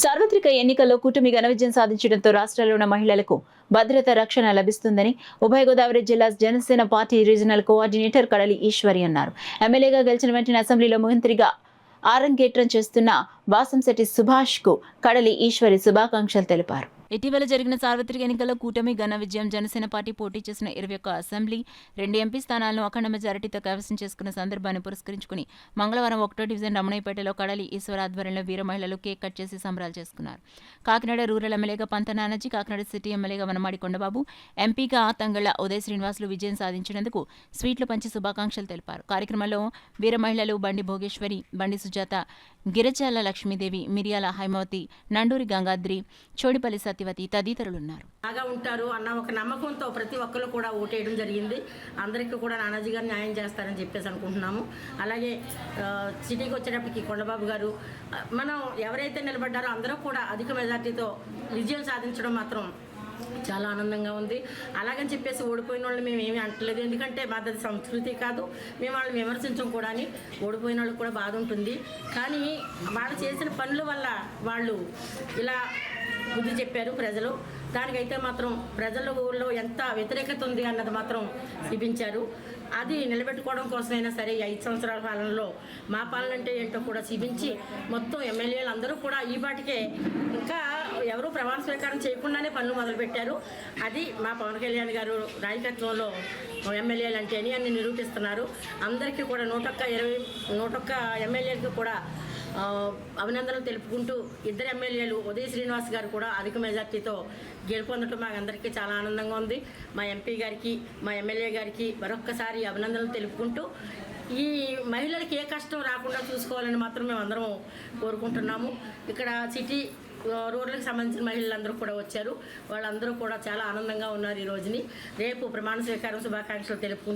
సార్వత్రిక ఎన్నికల్లో కూటమి ఘన విజయం సాధించడంతో రాష్ట్రాల్లో ఉన్న మహిళలకు భద్రత రక్షణ లభిస్తుందని ఉభయ గోదావరి జిల్లా జనసేన పార్టీ రీజనల్ కోఆర్డినేటర్ కడలి ఈశ్వరి అన్నారు. ఎమ్మెల్యేగా గెలిచిన వెంటనే అసెంబ్లీలో మంత్రిగా ఆరంగేట్రం చేస్తున్న వాసంశెట్టి సుభాష్ కు కడలి ఈశ్వరి శుభాకాంక్షలు తెలిపారు. ఇటీవల జరిగిన సార్వత్రిక ఎన్నికల్లో కూటమి ఘన విజయం జనసేన పార్టీ పోటీ చేసిన 21 అసెంబ్లీ 2 ఎంపీ స్థానాలను అఖండ మెజారిటీతో కైవసం చేసుకున్న సందర్భాన్ని పురస్కరించుకుని మంగళవారం 1వ డివిజన్ రమణయ్యపేటలో కడలి ఈశ్వర్ ఆధ్వర్యంలో వీర మహిళలు కేక్ కట్ చేసి సంబరాలు చేసుకున్నారు. కాకినాడ రూరల్ ఎమ్మెల్యేగా పంత నానాజీ, కాకినాడ సిటీ ఎమ్మెల్యేగా వనమాడి కొండబాబు, ఎంపీగా తంగళ్ల ఉదయ్ శ్రీనివాసులు విజయం సాధించినందుకు స్వీట్లు పంచి శుభాకాంక్షలు తెలిపారు. కార్యక్రమంలో వీర మహిళలు బండి భోగేశ్వరి, బండి సుజాత, గిరిజాల లక్ష్మీదేవి, మిరియాల హైమవతి, నండూరి గంగాద్రి, చోడిపల్లి సత్యవతి తదితరులున్నారు. బాగా ఉంటారు అన్న ఒక నమ్మకంతో ప్రతి ఒక్కరు కూడా ఓటేయడం జరిగింది. అందరికీ కూడా నానాజీ గారు న్యాయం చేస్తారని చెప్పేసి అనుకుంటున్నాము. అలాగే సిటీకి వచ్చేటప్పటికి కొండబాబు గారు, మనం ఎవరైతే నిలబడ్డారో అందరూ కూడా అధిక మెజార్టీతో విజయం సాధించడం మాత్రం చాలా ఆనందంగా ఉంది. అలాగని చెప్పేసి ఓడిపోయిన వాళ్ళు మేము ఏమీ అంటలేదు, ఎందుకంటే మాది సంస్కృతి కాదు, మేము వాళ్ళని విమర్శించం కూడా. ఓడిపోయిన వాళ్ళకి కూడా బాధ ఉంటుంది, కానీ వాళ్ళు చేసిన పనుల వల్ల వాళ్ళు ఇలా బుద్ధి చెప్పారు ప్రజలు. దానికైతే మాత్రం ప్రజల ఊళ్ళో ఎంత వ్యతిరేకత ఉంది అన్నది మాత్రం చూపించారు. అది నిలబెట్టుకోవడం కోసమైనా సరే 5 సంవత్సరాల పాలనలో మా పాలన అంటే ఏంటో కూడా చూపించి మొత్తం ఎమ్మెల్యేలు అందరూ కూడా ఈ పాటికే ఇంకా ఎవరు ప్రమాణ స్వీకారం చేయకుండానే పనులు మొదలుపెట్టారు. అది మా పవన్ కళ్యాణ్ గారు నాయకత్వంలో ఎమ్మెల్యేలు అంటే అని నిరూపిస్తున్నారు. అందరికీ కూడా 101 ఎమ్మెల్యేలకు కూడా అభినందనలు తెలుపుకుంటూ 2 ఎమ్మెల్యేలు ఉదయ్ శ్రీనివాస్ గారు కూడా అధిక మెజార్టీతో గెలుపొందడం మాకు అందరికీ చాలా ఆనందంగా ఉంది. మా ఎంపీ గారికి, మా ఎమ్మెల్యే గారికి మరొక్కసారి అభినందనలు తెలుపుకుంటూ ఈ మహిళలకి ఏ కష్టం రాకుండా చూసుకోవాలని మాత్రం మేము అందరం కోరుకుంటున్నాము. ఇక్కడ సిటీ రూరల్కి సంబంధించిన మహిళలందరూ కూడా వచ్చారు. వాళ్ళందరూ కూడా చాలా ఆనందంగా ఉన్నారు ఈ రోజుని. రేపు ప్రమాణ స్వీకారం శుభాకాంక్షలు తెలుపుకుంటూ